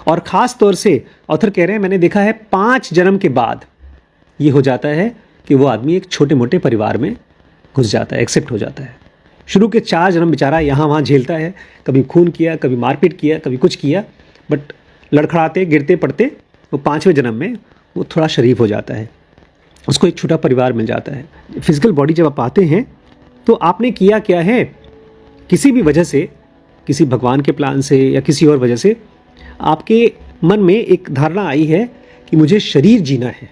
और ख़ास तौर से ऑथर कह रहे हैं मैंने देखा है 5 जन्म के बाद ये हो जाता है कि वो आदमी एक छोटे मोटे परिवार में घुस जाता है, एक्सेप्ट हो जाता है। शुरू के 4 जन्म बेचारा यहाँ वहाँ झेलता है, कभी खून किया, कभी मारपीट किया, कभी कुछ किया, बट लड़खड़ाते गिरते पड़ते वो 5वें जन्म में वो थोड़ा शरीफ हो जाता है, उसको एक छोटा परिवार मिल जाता है। फिजिकल बॉडी जब आप आते हैं तो आपने किया क्या है, किसी भी वजह से, किसी भगवान के प्लान से या किसी और वजह से आपके मन में एक धारणा आई है कि मुझे शरीर जीना है।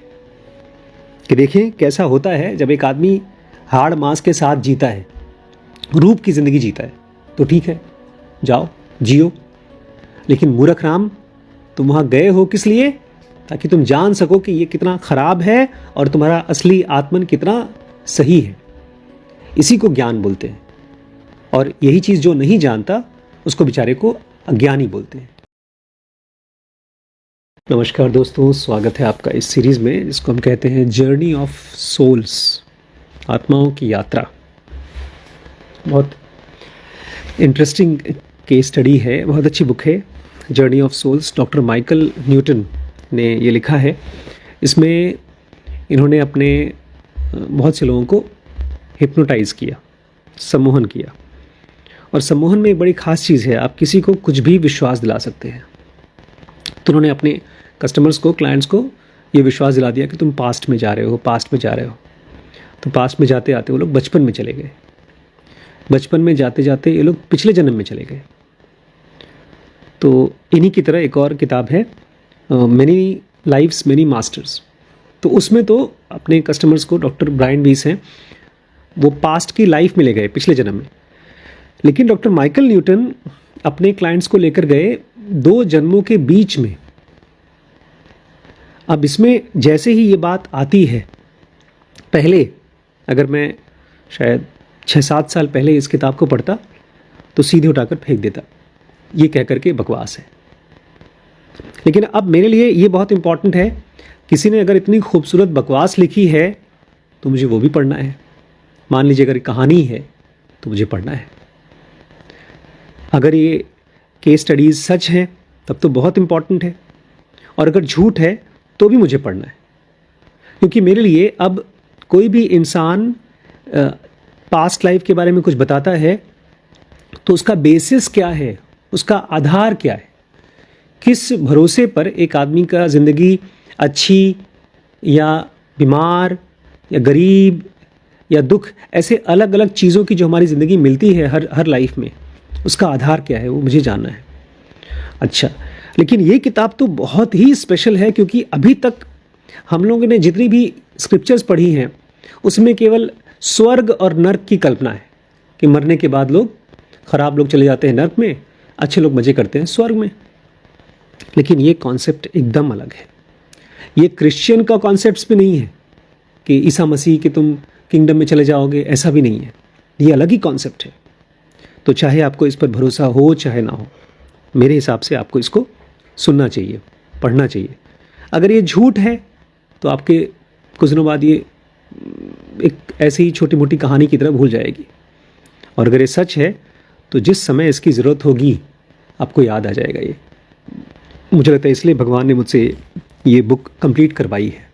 कि देखें कैसा होता है जब एक आदमी हाड़ मांस के साथ जीता है, रूप की ज़िंदगी जीता है, तो ठीक है जाओ जियो, लेकिन मूर्ख राम तुम वहाँ गए हो किस लिए? ताकि तुम जान सको कि ये कितना ख़राब है और तुम्हारा असली आत्मन कितना सही है। इसी को ज्ञान बोलते हैं, और यही चीज़ जो नहीं जानता उसको बेचारे को अज्ञानी बोलते हैं। नमस्कार दोस्तों, स्वागत है आपका इस सीरीज़ में जिसको हम कहते हैं जर्नी ऑफ सोल्स, आत्माओं की यात्रा। बहुत इंटरेस्टिंग केस स्टडी है, बहुत अच्छी बुक है journey of souls. Doctor Michael Newton ने ये लिखा है। इसमें इन्होंने अपने बहुत से लोगों को हिप्नोटाइज़ किया, सम्मोहन किया। और सम्मोहन में एक बड़ी ख़ास चीज़ है, आप किसी को कुछ भी विश्वास दिला सकते हैं। तो उन्होंने अपने कस्टमर्स को, क्लाइंट्स को ये विश्वास दिला दिया कि तुम पास्ट में जा रहे हो, पास्ट में जा रहे हो। तो पास्ट में जाते आते वो लोग बचपन में चले गए, बचपन में जाते जाते ये लोग पिछले जन्म में चले गए। तो इन्हीं की तरह एक और किताब है मैनी लाइफ्स मैनी मास्टर्स। तो उसमें तो अपने कस्टमर्स को, डॉक्टर ब्रायन वीस हैं, वो पास्ट की लाइफ में ले गए, पिछले जन्म में। लेकिन डॉक्टर माइकल न्यूटन अपने क्लाइंट्स को लेकर गए 2 जन्मों के बीच में। अब इसमें जैसे ही ये बात आती है, पहले अगर मैं शायद 6-7 साल पहले इस किताब को पढ़ता तो सीधे उठाकर फेंक देता, ये कह करके बकवास है। लेकिन अब मेरे लिए ये बहुत इम्पॉर्टेंट है, किसी ने अगर इतनी खूबसूरत बकवास लिखी है तो मुझे वो भी पढ़ना है। मान लीजिए अगर कहानी है तो मुझे पढ़ना है। अगर ये केस स्टडीज़ सच हैं तब तो बहुत इम्पॉर्टेंट है, और अगर झूठ है तो भी मुझे पढ़ना है। क्योंकि मेरे लिए अब कोई भी इंसान पास्ट लाइफ के बारे में कुछ बताता है तो उसका बेसिस क्या है, उसका आधार क्या है, किस भरोसे पर एक आदमी का ज़िंदगी अच्छी या बीमार या गरीब या दुख, ऐसे अलग अलग चीज़ों की जो हमारी ज़िंदगी मिलती है हर लाइफ में, उसका आधार क्या है, वो मुझे जानना है। अच्छा, लेकिन ये किताब तो बहुत ही स्पेशल है, क्योंकि अभी तक हम लोगों ने जितनी भी स्क्रिप्चर्स पढ़ी हैं उसमें केवल स्वर्ग और नर्क की कल्पना है कि मरने के बाद लोग, ख़राब लोग चले जाते हैं नर्क में, अच्छे लोग मज़े करते हैं स्वर्ग में। लेकिन ये कॉन्सेप्ट एकदम अलग है। ये क्रिश्चियन का कॉन्सेप्ट भी नहीं है कि ईसा मसीह के तुम किंगडम में चले जाओगे, ऐसा भी नहीं है। ये अलग ही कॉन्सेप्ट है। तो चाहे आपको इस पर भरोसा हो चाहे ना हो, मेरे हिसाब से आपको इसको सुनना चाहिए, पढ़ना चाहिए। अगर ये झूठ है तो आपके कुछ दिनों बाद ये एक ऐसी ही छोटी मोटी कहानी की तरह भूल जाएगी, और अगर ये सच है तो जिस समय इसकी ज़रूरत होगी आपको याद आ जाएगा। ये मुझे लगता है इसलिए भगवान ने मुझसे ये बुक कंप्लीट करवाई है।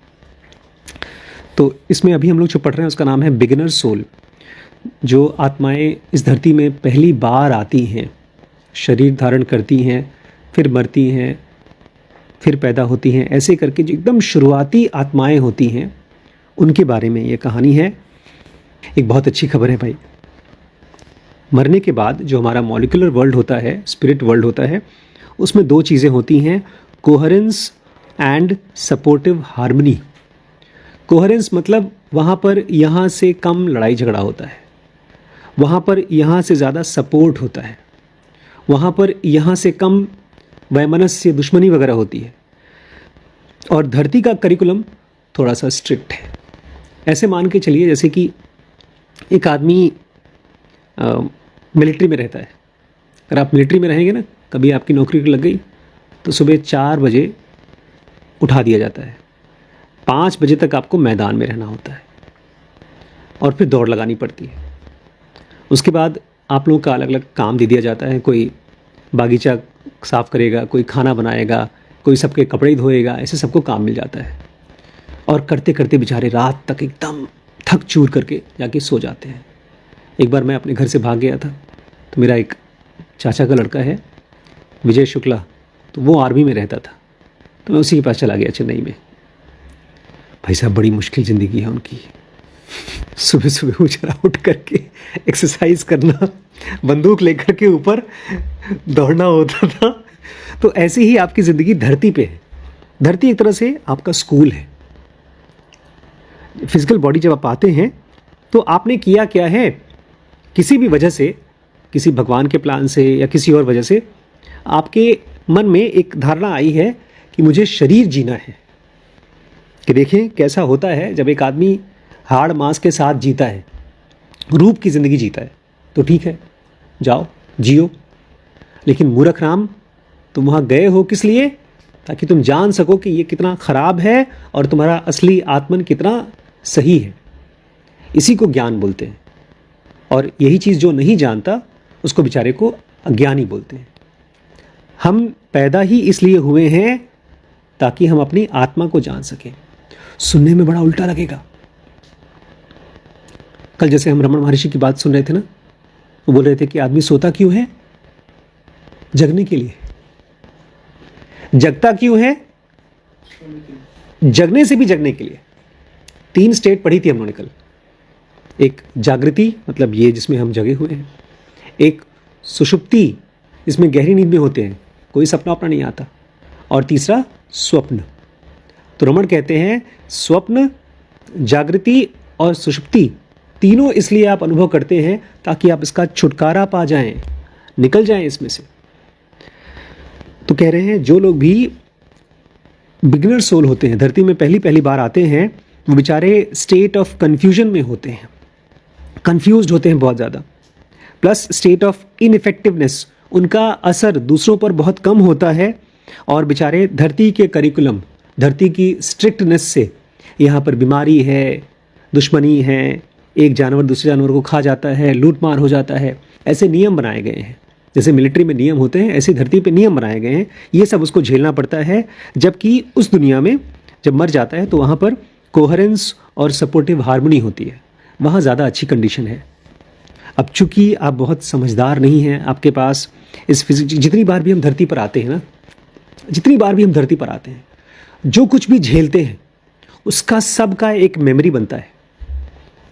तो इसमें अभी हम लोग जो पढ़ रहे हैं उसका नाम है बिगिनर सोल। जो आत्माएं इस धरती में पहली बार आती हैं, शरीर धारण करती हैं, फिर मरती हैं, फिर पैदा होती हैं, ऐसे करके जो एकदम शुरुआती आत्माएं होती हैं, उनके बारे में ये कहानी है। एक बहुत अच्छी खबर है भाई, मरने के बाद जो हमारा मॉलिक्यूलर वर्ल्ड होता है, स्पिरिट वर्ल्ड होता है, उसमें 2 चीज़ें होती हैं, coherence and supportive harmony. Coherence मतलब वहाँ पर यहाँ से कम लड़ाई झगड़ा होता है, वहाँ पर यहाँ से ज़्यादा सपोर्ट होता है, वहाँ पर यहाँ से कम वैमनस्य, दुश्मनी वगैरह होती है। और धरती का करिकुलम थोड़ा सा स्ट्रिक्ट है। ऐसे मान के चलिए जैसे कि एक आदमी मिलिट्री में रहता है। अगर आप मिलिट्री में रहेंगे ना, कभी आपकी नौकरी लग गई तो सुबह 4 बजे उठा दिया जाता है, 5 बजे तक आपको मैदान में रहना होता है, और फिर दौड़ लगानी पड़ती है। उसके बाद आप लोगों का अलग अलग काम दे दिया जाता है। कोई बागीचा साफ करेगा, कोई खाना बनाएगा, कोई सबके कपड़े धोएगा, ऐसे सबको काम मिल जाता है। और करते करते बेचारे रात तक एकदम थक चूर करके जाके सो जाते हैं। एक बार मैं अपने घर से भाग गया था, तो मेरा एक चाचा का लड़का है विजय शुक्ला, तो वो आर्मी में रहता था, तो मैं उसी के पास चला गया चेन्नई में। भाई साहब बड़ी मुश्किल ज़िंदगी है उनकी। सुबह सुबह उछरा उठ करके एक्सरसाइज करना, बंदूक लेकर के ऊपर दौड़ना होता था। तो ऐसी ही आपकी ज़िंदगी धरती पे है। धरती एक तरह से आपका स्कूल है। फिजिकल बॉडी जब आप आते हैं तो आपने किया क्या है, किसी भी वजह से, किसी भगवान के प्लान से या किसी और वजह से आपके मन में एक धारणा आई है कि मुझे शरीर जीना है। कि देखें कैसा होता है जब एक आदमी हाड़ मांस के साथ जीता है, रूप की ज़िंदगी जीता है, तो ठीक है जाओ जियो। लेकिन मूर्ख राम, तुम वहाँ गए हो किस लिए? ताकि तुम जान सको कि ये कितना ख़राब है और तुम्हारा असली आत्मन कितना सही है। इसी को ज्ञान बोलते हैं। और यही चीज़ जो नहीं जानता उसको बेचारे को अज्ञानी बोलते हैं। हम पैदा ही इसलिए हुए हैं ताकि हम अपनी आत्मा को जान सकें। सुनने में बड़ा उल्टा लगेगा। कल जैसे हम रमन महर्षि की बात सुन रहे थे ना, वो बोल रहे थे कि आदमी सोता क्यों है? जगने के लिए। जगता क्यों है? जगने से भी जगने के लिए। 3 स्टेट पढ़ी थी हम लोगों ने कल। एक जागृति, मतलब ये जिसमें हम जगे हुए हैं। एक सुषुप्ति, इसमें गहरी नींद में होते हैं, कोई सपना अपना नहीं आता। और तीसरा स्वप्न। तो रमन कहते हैं स्वप्न, जागृति और सुषुप्ति तीनों इसलिए आप अनुभव करते हैं ताकि आप इसका छुटकारा पा जाएं, निकल जाएं इसमें से। तो कह रहे हैं जो लोग भी बिगिनर सोल होते हैं, धरती में पहली पहली बार आते हैं, वो बेचारे स्टेट ऑफ कन्फ्यूजन में होते हैं, कंफ्यूज्ड होते हैं बहुत ज़्यादा। प्लस स्टेट ऑफ इनइफेक्टिवनेस, उनका असर दूसरों पर बहुत कम होता है। और बेचारे धरती के करिकुलम, धरती की स्ट्रिक्टनेस से, यहाँ पर बीमारी है, दुश्मनी है, एक जानवर दूसरे जानवर को खा जाता है, लूटमार हो जाता है, ऐसे नियम बनाए गए हैं। जैसे मिलिट्री में नियम होते हैं, ऐसे धरती पे नियम बनाए गए हैं। ये सब उसको झेलना पड़ता है। जबकि उस दुनिया में जब मर जाता है तो वहाँ पर कोहेरेंस और सपोर्टिव हार्मनी होती है, वहाँ ज़्यादा अच्छी कंडीशन है। अब चूंकि आप बहुत समझदार नहीं हैं, आपके पास इस फिजिक्स, जितनी बार भी हम धरती पर आते हैं ना, जितनी बार भी हम धरती पर आते हैं, जो कुछ भी झेलते हैं उसका सब का एक मेमोरी बनता है,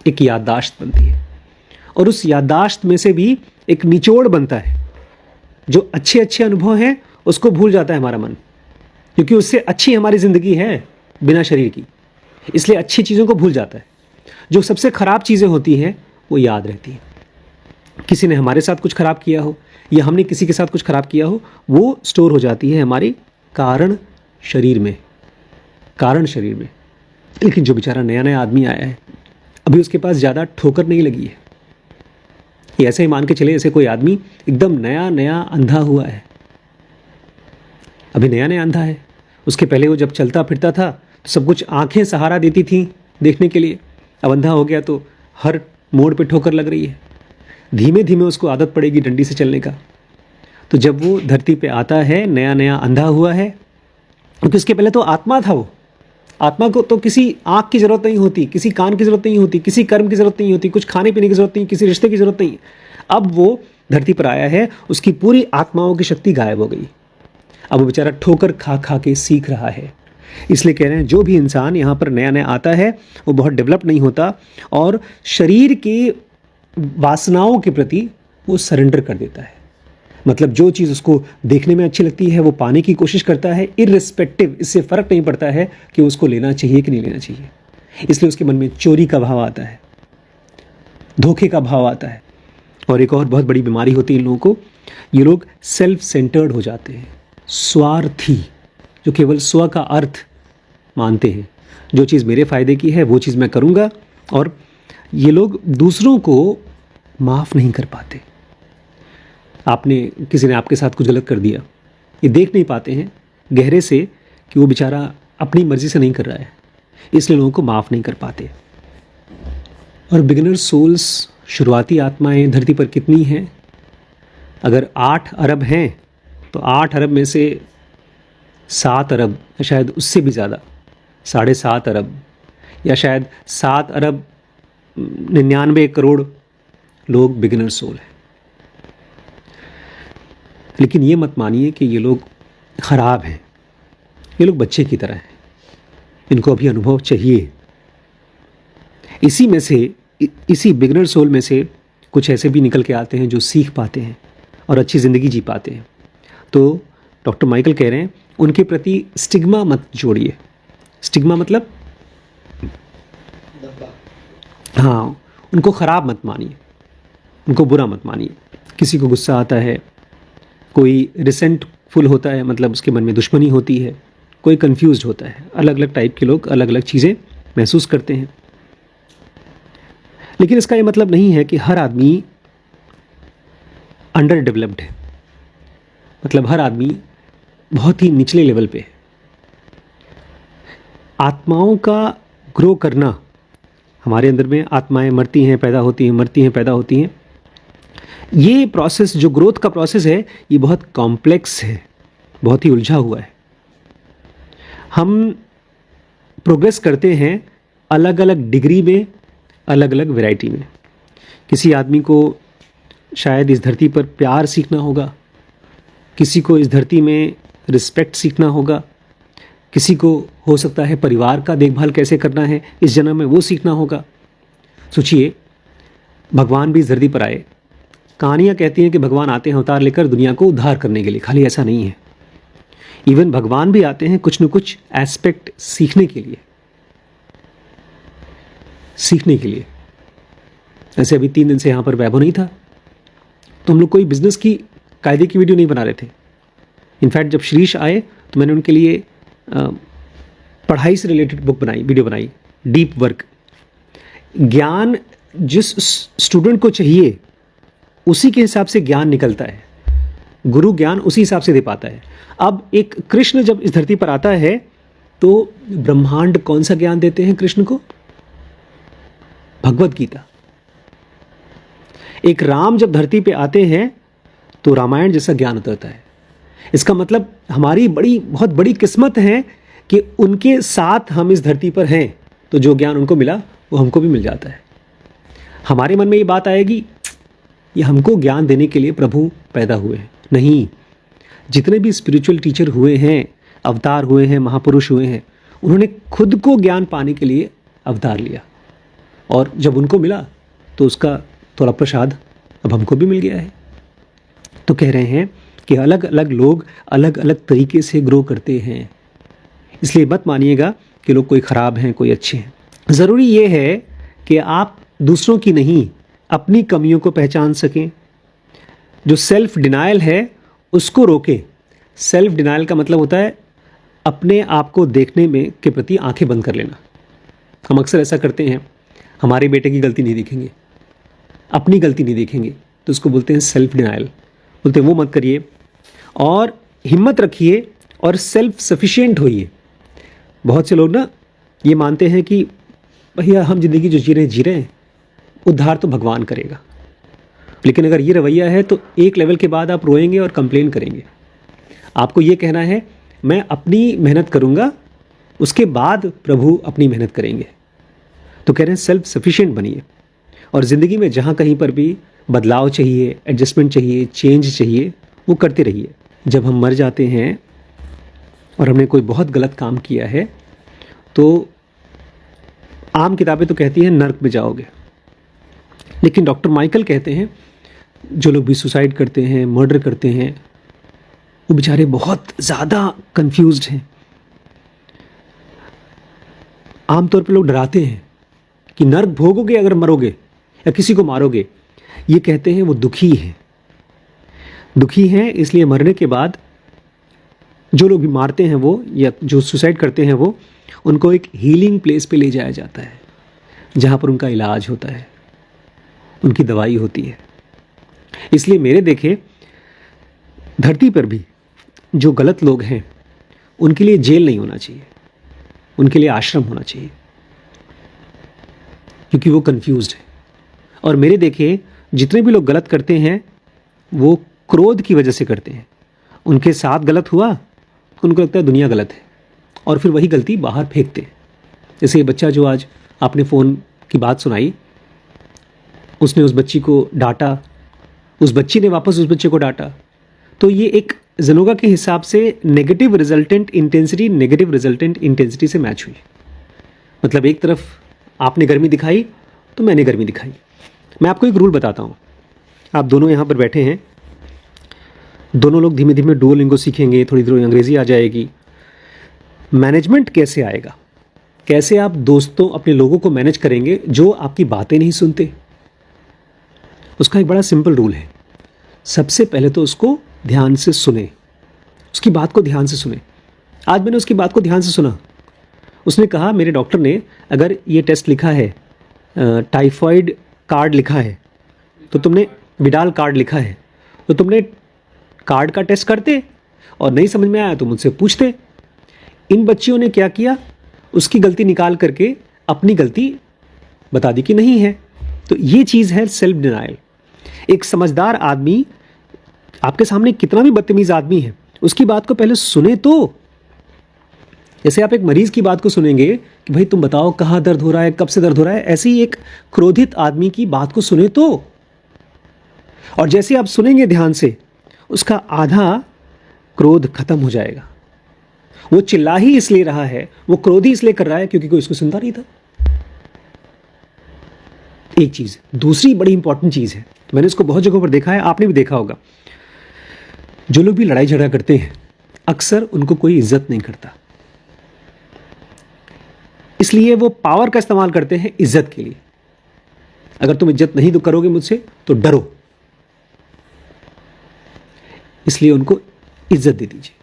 एक याददाश्त बनती है। और उस याददाश्त में से भी एक निचोड़ बनता है। जो अच्छे अच्छे अनुभव हैं उसको भूल जाता है हमारा मन, क्योंकि उससे अच्छी हमारी ज़िंदगी है बिना शरीर की, इसलिए अच्छी चीज़ों को भूल जाता है। जो सबसे ख़राब चीज़ें होती हैं वो याद रहती हैं। किसी ने हमारे साथ कुछ ख़राब किया हो या हमने किसी के साथ कुछ ख़राब किया हो, वो स्टोर हो जाती है हमारी कारण शरीर में, कारण शरीर में। लेकिन जो बेचारा नया नया आदमी आया है, अभी उसके पास ज़्यादा ठोकर नहीं लगी है। ये ऐसे ही मान के चले जैसे कोई आदमी एकदम नया नया अंधा हुआ है, अभी नया नया अंधा है। उसके पहले वो जब चलता फिरता था तो सब कुछ आंखें सहारा देती थी देखने के लिए, अब अंधा हो गया तो हर मोड़ पे ठोकर लग रही है। धीमे धीमे उसको आदत पड़ेगी डंडी से चलने का। तो जब वो धरती पे आता है नया नया अंधा हुआ है, क्योंकि उसके पहले तो आत्मा था। वो आत्मा को तो किसी आँख की ज़रूरत नहीं होती, किसी कान की ज़रूरत नहीं होती, किसी कर्म की ज़रूरत नहीं होती, कुछ खाने पीने की ज़रूरत नहीं, किसी रिश्ते की ज़रूरत नहीं। अब वो धरती पर आया है, उसकी पूरी आत्माओं की शक्ति गायब हो गई। अब वो बेचारा ठोकर खा खा के सीख रहा है। इसलिए कह रहे हैं जो भी इंसान यहाँ पर नया नया आता है वो बहुत डेवलप नहीं होता और शरीर के वासनाओं के प्रति वो सरेंडर कर देता है। मतलब जो चीज़ उसको देखने में अच्छी लगती है वो पाने की कोशिश करता है, इर्रिस्पेक्टिव, इससे फ़र्क नहीं पड़ता है कि उसको लेना चाहिए कि नहीं लेना चाहिए। इसलिए उसके मन में चोरी का भाव आता है, धोखे का भाव आता है। और एक और बहुत बड़ी बीमारी होती है इन लोगों को, ये लोग सेल्फ सेंटर्ड हो जाते हैं, स्वार्थी, जो केवल स्व का अर्थ मानते हैं। जो चीज़ मेरे फ़ायदे की है वो चीज़ मैं करूँगा। और ये लोग दूसरों को माफ़ नहीं कर पाते। आपने, किसी ने आपके साथ कुछ गलत कर दिया, ये देख नहीं पाते हैं गहरे से कि वो बेचारा अपनी मर्ज़ी से नहीं कर रहा है, इसलिए लोगों को माफ़ नहीं कर पाते। और बिगिनर सोल्स, शुरुआती आत्माएं धरती पर कितनी हैं? अगर 8 अरब हैं तो 8 अरब में से 7 अरब, शायद उससे भी ज़्यादा, 7.5 अरब, या शायद 7 अरब 99 करोड़ लोग बिगिनर सोल हैं। लेकिन ये मत मानिए कि ये लोग ख़राब हैं, ये लोग बच्चे की तरह हैं, इनको अभी अनुभव चाहिए। इसी बिगिनर सोल में से कुछ ऐसे भी निकल के आते हैं जो सीख पाते हैं और अच्छी ज़िंदगी जी पाते हैं। तो डॉक्टर माइकल कह रहे हैं उनके प्रति स्टिग्मा मत जोड़िए। स्टिग्मा मतलब हाँ, उनको ख़राब मत मानिए, उनको बुरा मत मानिए। किसी को गुस्सा आता है, कोई रिसेंटफुल होता है, मतलब उसके मन में दुश्मनी होती है, कोई कंफ्यूज्ड होता है। अलग अलग टाइप के लोग अलग अलग चीज़ें महसूस करते हैं। लेकिन इसका ये मतलब नहीं है कि हर आदमी अंडर डेवलप्ड है, मतलब हर आदमी बहुत ही निचले लेवल पे है। आत्माओं का ग्रो करना, हमारे अंदर में आत्माएं मरती हैं, पैदा होती हैं, मरती हैं, पैदा होती हैं। ये प्रोसेस, जो ग्रोथ का प्रोसेस है, ये बहुत कॉम्प्लेक्स है, बहुत ही उलझा हुआ है। हम प्रोग्रेस करते हैं अलग अलग डिग्री में, अलग अलग वैरायटी में। किसी आदमी को शायद इस धरती पर प्यार सीखना होगा, किसी को इस धरती में रिस्पेक्ट सीखना होगा, किसी को हो सकता है परिवार का देखभाल कैसे करना है इस जन्म में वो सीखना होगा। सोचिए, भगवान भी इस धरती पर आए। कहानियाँ कहती हैं कि भगवान आते हैं अवतार लेकर दुनिया को उद्धार करने के लिए, खाली ऐसा नहीं है। इवन भगवान भी आते हैं कुछ न कुछ एस्पेक्ट सीखने के लिए, सीखने के लिए। ऐसे अभी 3 दिन से यहाँ पर वैभव नहीं था, तो हम लोग कोई बिजनेस की कायदे की वीडियो नहीं बना रहे थे। इनफैक्ट जब श्रीश आए तो मैंने उनके लिए पढ़ाई से रिलेटेड वीडियो बनाई, डीप वर्क। ज्ञान जिस स्टूडेंट को चाहिए उसी के हिसाब से ज्ञान निकलता है, गुरु ज्ञान उसी हिसाब से दे पाता है। अब एक कृष्ण जब इस धरती पर आता है तो ब्रह्मांड कौन सा ज्ञान देते हैं कृष्ण को? भगवत गीता। एक राम जब धरती पे आते हैं तो रामायण जैसा ज्ञान उतरता है। इसका मतलब हमारी बहुत बड़ी किस्मत है कि उनके साथ हम इस धरती पर हैं, तो जो ज्ञान उनको मिला वो हमको भी मिल जाता है। हमारे मन में ये बात आएगी, ये हमको ज्ञान देने के लिए प्रभु पैदा हुए हैं। नहीं, जितने भी स्पिरिचुअल टीचर हुए हैं, अवतार हुए हैं, महापुरुष हुए हैं, उन्होंने खुद को ज्ञान पाने के लिए अवतार लिया, और जब उनको मिला तो उसका थोड़ा प्रसाद अब हमको भी मिल गया है। तो कह रहे हैं कि अलग अलग लोग अलग अलग तरीके से ग्रो करते हैं, इसलिए मत मानिएगा कि लोग कोई ख़राब हैं, कोई अच्छे हैं। ज़रूरी ये है कि आप दूसरों की नहीं, अपनी कमियों को पहचान सकें। जो सेल्फ डिनायल है उसको रोकें। सेल्फ डिनायल का मतलब होता है अपने आप को देखने में के प्रति आंखें बंद कर लेना। हम अक्सर ऐसा करते हैं, हमारे बेटे की गलती नहीं देखेंगे, अपनी गलती नहीं देखेंगे, तो उसको बोलते हैं सेल्फ डिनायल। बोलते हैं वो मत करिए, और हिम्मत रखिए और सेल्फ सफिशिएंट होइए। बहुत से लोग ना ये मानते हैं कि भैया हम जिंदगी जो जी रहे हैं, उद्धार तो भगवान करेगा। लेकिन अगर ये रवैया है तो एक लेवल के बाद आप रोएंगे और कंप्लेन करेंगे। आपको ये कहना है मैं अपनी मेहनत करूँगा, उसके बाद प्रभु अपनी मेहनत करेंगे। तो कह रहे हैं सेल्फ सफिशिएंट बनिए, और ज़िंदगी में जहाँ कहीं पर भी बदलाव चाहिए, एडजस्टमेंट चाहिए, चेंज चाहिए, वो करते रहिए। जब हम मर जाते हैं और हमने कोई बहुत गलत काम किया है तो आम किताबें तो कहती हैं नर्क में जाओगे, लेकिन डॉक्टर माइकल कहते हैं जो लोग भी सुसाइड करते हैं, मर्डर करते हैं, वो बेचारे बहुत ज़्यादा कंफ्यूज्ड हैं। आमतौर पर लोग डराते हैं कि नर्क भोगोगे अगर मरोगे या किसी को मारोगे। ये कहते हैं वो दुखी हैं, दुखी हैं, इसलिए मरने के बाद जो लोग भी मारते हैं वो, या जो सुसाइड करते हैं वो, उनको एक हीलिंग प्लेस पे ले जाया जाता है जहाँ पर उनका इलाज होता है, उनकी दवाई होती है। इसलिए मेरे देखे धरती पर भी जो गलत लोग हैं उनके लिए जेल नहीं होना चाहिए, उनके लिए आश्रम होना चाहिए, क्योंकि वो कंफ्यूज्ड है। और मेरे देखे जितने भी लोग गलत करते हैं वो क्रोध की वजह से करते हैं, उनके साथ गलत हुआ, उनको लगता है दुनिया गलत है और फिर वही गलती बाहर फेंकते हैं। जैसे ये बच्चा जो आज आपने फ़ोन की बात सुनाई, उसने उस बच्ची को डांटा, उस बच्ची ने वापस उस बच्चे को डांटा, तो ये एक ज़ेनोगा के हिसाब से नेगेटिव रिजल्टेंट इंटेंसिटी से मैच हुई। मतलब एक तरफ आपने गर्मी दिखाई तो मैंने गर्मी दिखाई। मैं आपको एक रूल बताता हूँ। आप दोनों यहाँ पर बैठे हैं, दोनों लोग धीमे धीमे डुओलिंगो सीखेंगे, थोड़ी थोड़ी अंग्रेज़ी आ जाएगी। मैनेजमेंट कैसे आएगा, कैसे आप दोस्तों अपने लोगों को मैनेज करेंगे जो आपकी बातें नहीं सुनते? उसका एक बड़ा सिंपल रूल है। सबसे पहले तो उसको ध्यान से सुने, उसकी बात को ध्यान से सुने। आज मैंने उसकी बात को ध्यान से सुना। उसने कहा मेरे डॉक्टर ने अगर ये टेस्ट लिखा है, टाइफॉइड कार्ड लिखा है, तो तुमने विडाल कार्ड लिखा है, तो तुमने कार्ड का टेस्ट करते और नहीं समझ में आया तो मुझसे पूछते। इन बच्चियों ने क्या किया, उसकी गलती निकाल करके अपनी गलती बता दी कि नहीं है। तो ये चीज़ है सेल्फ डिनायल। एक समझदार आदमी, आपके सामने कितना भी बदतमीज आदमी है, उसकी बात को पहले सुने। तो जैसे आप एक मरीज की बात को सुनेंगे कि भाई तुम बताओ कहाँ दर्द हो रहा है, कब से दर्द हो रहा है, ऐसे ही एक क्रोधित आदमी की बात को सुने तो। और जैसे आप सुनेंगे ध्यान से, उसका आधा क्रोध खत्म हो जाएगा। वो चिल्ला ही इसलिए रहा है, वो क्रोध ही इसलिए कर रहा है क्योंकि कोई उसको सुनता नहीं था। एक चीज, दूसरी बड़ी इंपॉर्टेंट चीज है, मैंने इसको बहुत जगहों पर देखा है, आपने भी देखा होगा। जो लोग भी लड़ाई झगड़ा करते हैं, अक्सर उनको कोई इज्जत नहीं करता, इसलिए वो पावर का इस्तेमाल करते हैं इज्जत के लिए। अगर तुम इज्जत नहीं तो करोगे मुझसे तो डरो, इसलिए उनको इज्जत दे दीजिए।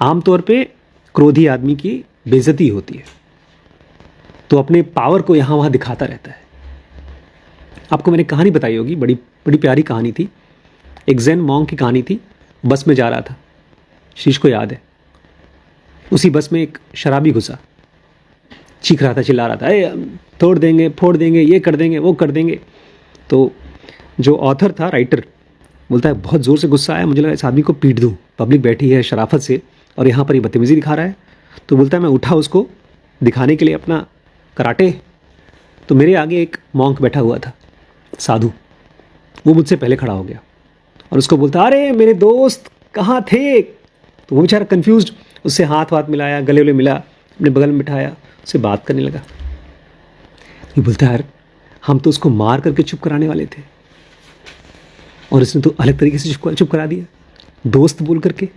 आमतौर पे क्रोधी आदमी की बेइज्जती होती है, तो अपने पावर को यहां वहां दिखाता रहता है। आपको मैंने कहानी बताई होगी, बड़ी बड़ी प्यारी कहानी थी। एक ज़ेन मॉन्क की कहानी थी। बस में जा रहा था, शीश को याद है। उसी बस में एक शराबी घुसा, चीख रहा था, चिल्ला रहा था, ए तोड़ देंगे, फोड़ देंगे, ये कर देंगे, वो कर देंगे। तो जो ऑथर था, राइटर, बोलता है बहुत ज़ोर से गुस्सा आया, मुझे लगा इस आदमी को पीट दूँ, पब्लिक बैठी है शराफत से और यहाँ पर ये बदतमीज़ी दिखा रहा है। तो बोलता है मैं उठा उसको दिखाने के लिए अपना कराटे, तो मेरे आगे एक मॉन्क बैठा हुआ था, साधु। वो मुझसे पहले खड़ा हो गया और उसको बोलता अरे मेरे दोस्त कहाँ थे। तो वो बेचारा कन्फ्यूज्ड, उससे हाथ वाथ मिलाया, गले वले मिला, अपने बगल में बिठाया, उससे बात करने लगा। ये बोलता है यार हम तो उसको मार करके चुप कराने वाले थे और इसने तो अलग तरीके से चुप करा दिया, दोस्त बोल करके।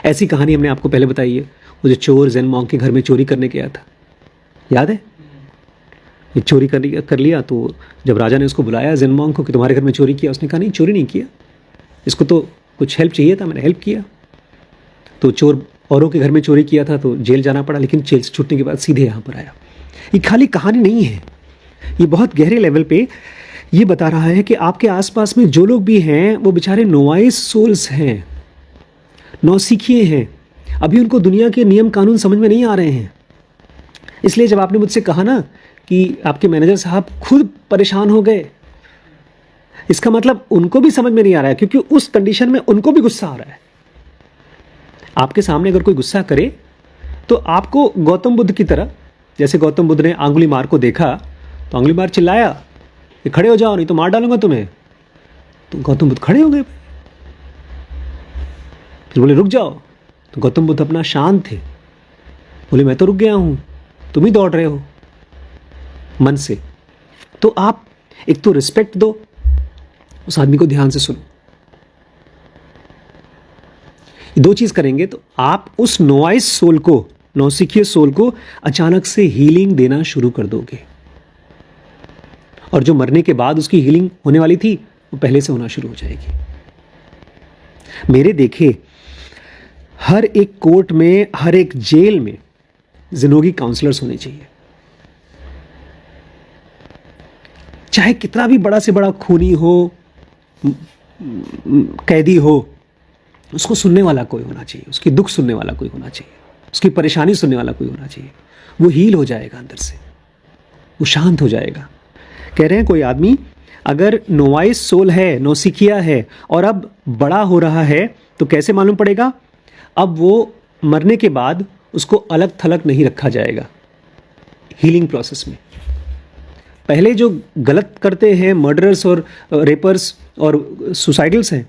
ऐसी कहानी हमने आपको पहले बताई है। वो जो चोर ज़ेन मॉन्क के घर में चोरी करने गया था, याद है? ये चोरी कर लिया। तो जब राजा ने उसको बुलाया ज़ेन मॉन्क को कि तुम्हारे घर में चोरी किया, उसने कहा नहीं चोरी नहीं किया, इसको तो कुछ हेल्प चाहिए था, मैंने हेल्प किया। तो चोर औरों के घर में चोरी किया था तो जेल जाना पड़ा, लेकिन जेल से छूटने के बाद सीधे यहाँ पर आया। ये खाली कहानी नहीं है, ये बहुत गहरे लेवल पे ये बता रहा है कि आपके आसपास में जो लोग भी हैं वो बेचारे नोवाइस सोल्स हैं, नौसिखिए हैं, अभी उनको दुनिया के नियम कानून समझ में नहीं आ रहे हैं। इसलिए जब आपने मुझसे कहा ना कि आपके मैनेजर साहब खुद परेशान हो गए, इसका मतलब उनको भी समझ में नहीं आ रहा है, क्योंकि उस कंडीशन में उनको भी गुस्सा आ रहा है। आपके सामने अगर कोई गुस्सा करे तो आपको गौतम बुद्ध की तरह, जैसे गौतम बुद्ध ने अंगुलीमाल को देखा तो अंगुलीमाल चिल्लाया कि खड़े हो जाओ नहीं तो मार डालूंगा तुम्हें। तो गौतम बुद्ध खड़े हो गए, फिर बोले रुक जाओ। तो गौतम बुद्ध अपना शांत थे, बोले मैं तो रुक गया हूं, तुम ही दौड़ रहे हो मन से। तो आप एक तो रिस्पेक्ट दो, उस आदमी को ध्यान से सुनो। दो चीज करेंगे तो आप उस नोवाइस सोल को, नौसिखिए सोल को अचानक से हीलिंग देना शुरू कर दोगे, और जो मरने के बाद उसकी हीलिंग होने वाली थी वो पहले से होना शुरू हो जाएगी। मेरे देखे हर एक कोर्ट में, हर एक जेल में ज़िंदगी काउंसलर्स होने चाहिए। चाहे कितना भी बड़ा से बड़ा खूनी हो, कैदी हो, उसको सुनने वाला कोई होना चाहिए, उसकी दुख सुनने वाला कोई होना चाहिए, उसकी परेशानी सुनने वाला कोई होना चाहिए। वो हील हो जाएगा अंदर से, वो शांत हो जाएगा। कह रहे हैं कोई आदमी अगर नोवाइस सोल है, नौसिखिया है और अब बड़ा हो रहा है, तो कैसे मालूम पड़ेगा? अब वो मरने के बाद उसको अलग थलग नहीं रखा जाएगा हीलिंग प्रोसेस में। पहले जो गलत करते हैं मर्डरर्स और रेपर्स और सुसाइडल्स हैं,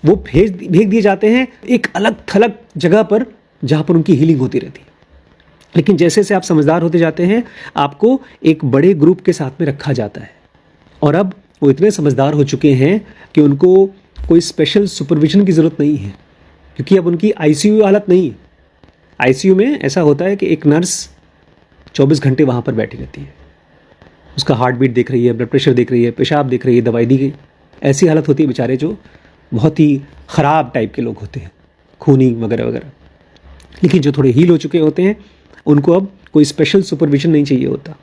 वो भेज दिए जाते हैं एक अलग थलग जगह पर जहाँ पर उनकी हीलिंग होती रहती है। लेकिन जैसे जैसे आप समझदार होते जाते हैं, आपको एक बड़े ग्रुप के साथ में रखा जाता है। और अब वो इतने समझदार हो चुके हैं कि उनको कोई स्पेशल सुपरविजन की ज़रूरत नहीं है, क्योंकि अब उनकी आईसीयू हालत नहीं है। आईसीयू में ऐसा होता है कि एक नर्स 24 घंटे वहाँ पर बैठी रहती है, उसका हार्ट बीट देख रही है, ब्लड प्रेशर देख रही है, पेशाब देख रही है, दवाई दी गई। ऐसी हालत होती है बेचारे जो बहुत ही ख़राब टाइप के लोग होते हैं, खूनी वगैरह वगैरह। लेकिन जो थोड़े हील हो चुके होते हैं, उनको अब कोई स्पेशल सुपरविजन नहीं चाहिए होता,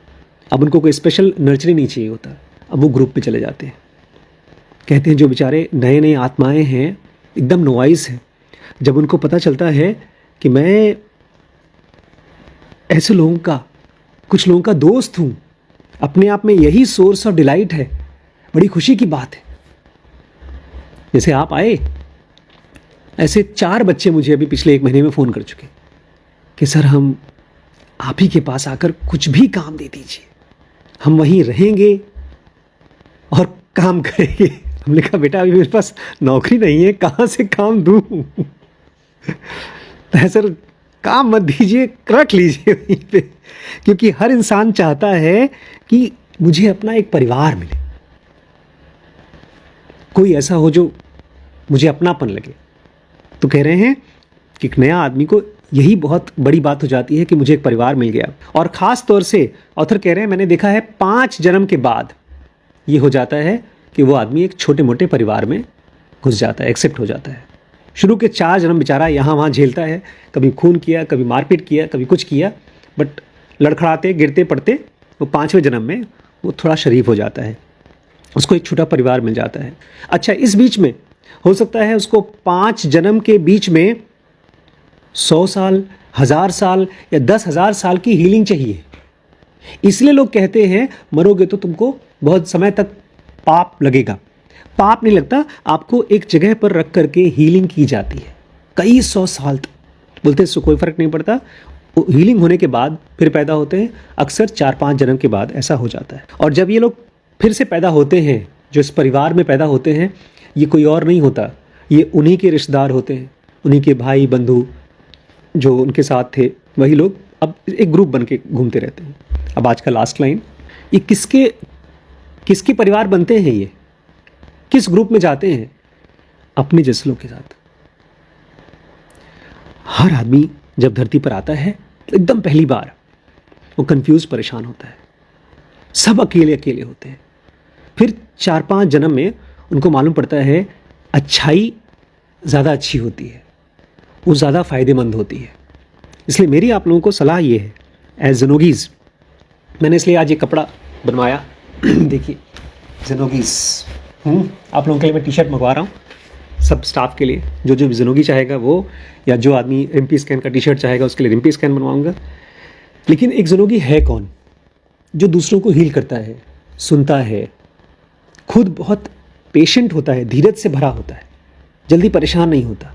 अब उनको कोई स्पेशल नर्चरिंग नहीं चाहिए होता। अब वो ग्रुप में चले जाते हैं। कहते हैं जो बेचारे नए नए आत्माएं हैं, एकदम नोवाइस हैं, जब उनको पता चलता है कि मैं ऐसे लोगों का, कुछ लोगों का दोस्त हूँ, अपने आप में यही सोर्स ऑफ डिलाइट है, बड़ी खुशी की बात है। जैसे आप आए, ऐसे 4 बच्चे मुझे अभी पिछले 1 महीने में फ़ोन कर चुके कि सर हम आप ही के पास आकर कुछ भी काम दे दीजिए, हम वहीं रहेंगे और काम करेंगे। हमने कहा बेटा अभी मेरे पास नौकरी नहीं है, कहाँ से काम दूँ? तो सर काम मत दीजिए, रख लीजिए वहीं पे, क्योंकि हर इंसान चाहता है कि मुझे अपना एक परिवार मिले, कोई ऐसा हो जो मुझे अपनापन लगे। तो कह रहे हैं कि एक नया आदमी को यही बहुत बड़ी बात हो जाती है कि मुझे एक परिवार मिल गया। और ख़ास तौर से ऑथर कह रहे हैं मैंने देखा है 5 जन्म के बाद ये हो जाता है कि वो आदमी एक छोटे मोटे परिवार में घुस जाता है, एक्सेप्ट हो जाता है। शुरू के 4 जन्म बेचारा यहाँ वहाँ झेलता है, कभी खून किया, कभी मारपीट किया, कभी कुछ किया, बट लड़खड़ाते गिरते पड़ते वो 5वें जन्म में वो थोड़ा शरीफ हो जाता है, उसको एक छोटा परिवार मिल जाता है। अच्छा, इस बीच में हो सकता है उसको 5 जन्म के बीच में 100 साल, 1000 साल या 10,000 साल की हीलिंग चाहिए। इसलिए लोग कहते हैं मरोगे तो तुमको बहुत समय तक पाप लगेगा। पाप नहीं लगता, आपको एक जगह पर रख करके हीलिंग की जाती है कई 100 साल तक। बोलते हैं इससे कोई फ़र्क नहीं पड़ता, हीलिंग होने के बाद फिर पैदा होते हैं, अक्सर 4-5 जन्म के बाद ऐसा हो जाता है। और जब ये लोग फिर से पैदा होते हैं, जो इस परिवार में पैदा होते हैं, ये कोई और नहीं होता, ये उन्हीं के रिश्तेदार होते हैं, उन्हीं के भाई बंधु जो उनके साथ थे, वही लोग अब एक ग्रुप बन के घूमते रहते हैं। अब आज का लास्ट लाइन, ये किसके परिवार बनते हैं, ये किस ग्रुप में जाते हैं? अपने जैसे लोग के साथ। हर आदमी जब धरती पर आता है एकदम पहली बार वो कंफ्यूज परेशान होता है, सब अकेले अकेले होते हैं। फिर 4-5 जन्म में उनको मालूम पड़ता है अच्छाई ज़्यादा अच्छी होती है, वो ज़्यादा फ़ायदेमंद होती है। इसलिए मेरी आप लोगों को सलाह ये है, एज ज़ेनोगीज़, मैंने इसलिए आज ये कपड़ा बनवाया देखिए ज़ेनोगीज़, आप लोगों के लिए मैं टी-शर्ट मंगवा रहा हूँ, सब स्टाफ के लिए, जो जो ज़ेनोगी चाहेगा वो, या जो आदमी रिम्पी स्कैन का टी-शर्ट चाहेगा उसके लिए रिम्पी स्कैन बनवाऊँगा। लेकिन एक ज़ेनोगी है कौन? जो दूसरों को हील करता है, सुनता है, खुद बहुत पेशेंट होता है, धीरज से भरा होता है, जल्दी परेशान नहीं होता।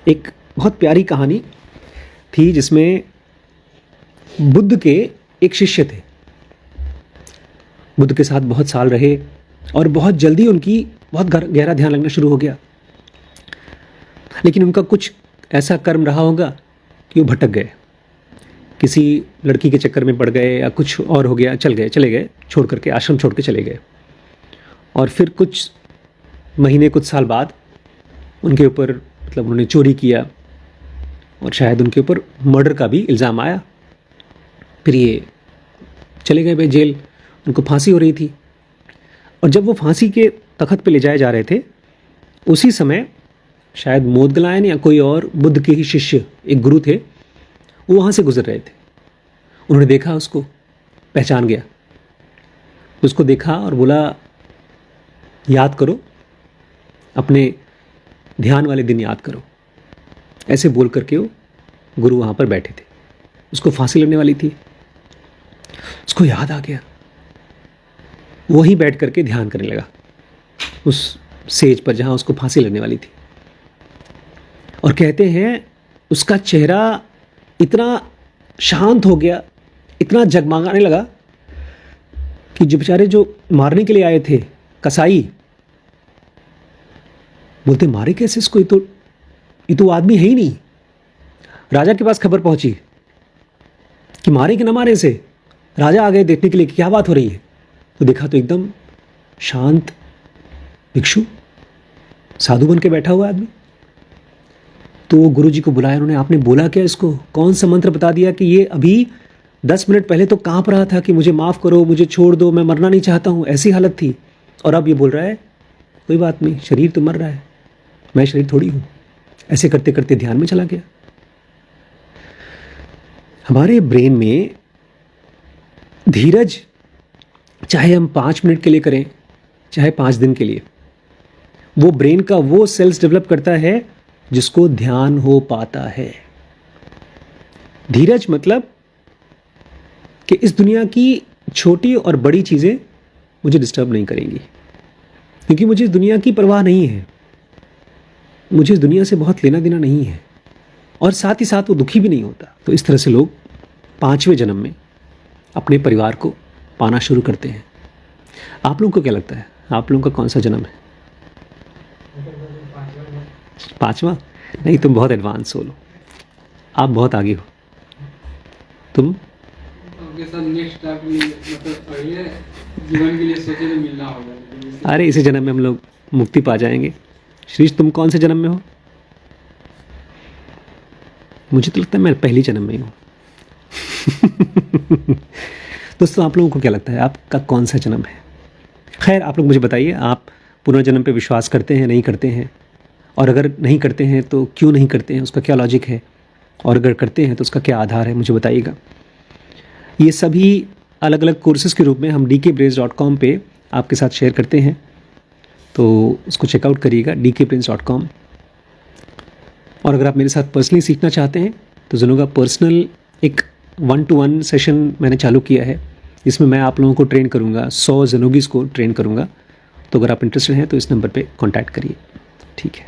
एक बहुत प्यारी कहानी थी जिसमें बुद्ध के एक शिष्य थे, बुद्ध के साथ बहुत साल रहे और बहुत जल्दी उनकी बहुत गहरा ध्यान लगना शुरू हो गया। लेकिन उनका कुछ ऐसा कर्म रहा होगा कि वो भटक गए, किसी लड़की के चक्कर में पड़ गए या कुछ और हो गया, चले गए छोड़ करके, आश्रम छोड़ के चले गए। और फिर कुछ महीने कुछ साल बाद उनके ऊपर, मतलब उन्होंने चोरी किया और शायद उनके ऊपर मर्डर का भी इल्ज़ाम आया। फिर ये चले गए भाई जेल, उनको फांसी हो रही थी। और जब वो फांसी के तख्त पे ले जाए जा रहे थे, उसी समय शायद मोदगलायन या कोई और बुद्ध के ही शिष्य, एक गुरु थे, वो वहाँ से गुजर रहे थे। उन्होंने देखा उसको, पहचान गया, उसको देखा और बोला याद करो, अपने ध्यान वाले दिन याद करो। ऐसे बोल करके वो गुरु वहाँ पर बैठे थे, उसको फांसी लगने वाली थी। उसको याद आ गया, वहीं बैठ करके ध्यान करने लगा उस सेज पर जहाँ उसको फांसी लगने वाली थी। और कहते हैं उसका चेहरा इतना शांत हो गया, इतना जगमगाने लगा कि जो बेचारे जो मारने के लिए आए थे कसाई, बोलते मारे कैसे इसको, ये तो आदमी है ही नहीं। राजा के पास खबर पहुंची कि मारे कि ना मारे इसे। राजा आ गए देखने के लिए कि क्या बात हो रही है, तो देखा तो एकदम शांत भिक्षु साधु बन के बैठा हुआ आदमी। तो गुरु जी को बुलाया उन्होंने, आपने बोला क्या इसको, कौन सा मंत्र बता दिया कि ये अभी 10 मिनट पहले तो कांप रहा था कि मुझे माफ़ करो, मुझे छोड़ दो, मैं मरना नहीं चाहता हूँ, ऐसी हालत थी, और अब ये बोल रहा है कोई बात नहीं, शरीर तो मर रहा है, मैं शरीर थोड़ी हूँ। ऐसे करते करते ध्यान में चला गया। हमारे ब्रेन में धीरज चाहे हम 5 मिनट के लिए करें चाहे 5 दिन के लिए, वो ब्रेन का वो सेल्स डेवलप करता है जिसको ध्यान हो पाता है। धीरज मतलब कि इस दुनिया की छोटी और बड़ी चीज़ें मुझे डिस्टर्ब नहीं करेंगी, क्योंकि मुझे इस दुनिया की परवाह नहीं है, मुझे इस दुनिया से बहुत लेना देना नहीं है, और साथ ही साथ वो दुखी भी नहीं होता। तो इस तरह से लोग 5वें जन्म में अपने परिवार को पाना शुरू करते हैं। आप लोगों को क्या लगता है, आप लोगों का कौन सा जन्म है? 5वां? नहीं, तुम बहुत एडवांस हो, लो आप बहुत आगे हो। तुम जीवन के लिए सोचे तो मिलना होगा। अरे इसी जन्म में हम लोग मुक्ति पा जाएंगे। श्रीश, तुम कौन से जन्म में हो? मुझे तो लगता है मैं पहली जन्म में ही हूँ। दोस्तों, आप लोगों को क्या लगता है आपका कौन सा जन्म है? खैर, आप लोग मुझे बताइए, आप पुनर्जन्म पे विश्वास करते हैं, नहीं करते हैं? और अगर नहीं करते हैं तो क्यों नहीं करते हैं, उसका क्या लॉजिक है? और अगर करते हैं तो उसका क्या आधार है, मुझे बताइएगा। ये सभी अलग अलग कोर्सेज़ के रूप में हम dkbrains.com पे आपके साथ शेयर करते हैं, तो उसको चेकआउट करिएगा dkbrains.com। और अगर आप मेरे साथ पर्सनली सीखना चाहते हैं तो ज़रूर पर्सनल एक 1-to-1 सेशन मैंने चालू किया है, इसमें मैं आप लोगों को ट्रेन करूँगा, 100 ज़ेनोगीज़ को ट्रेन करूँगा। तो अगर आप इंटरेस्टेड हैं तो इस नंबर पे कांटेक्ट करिए। ठीक है।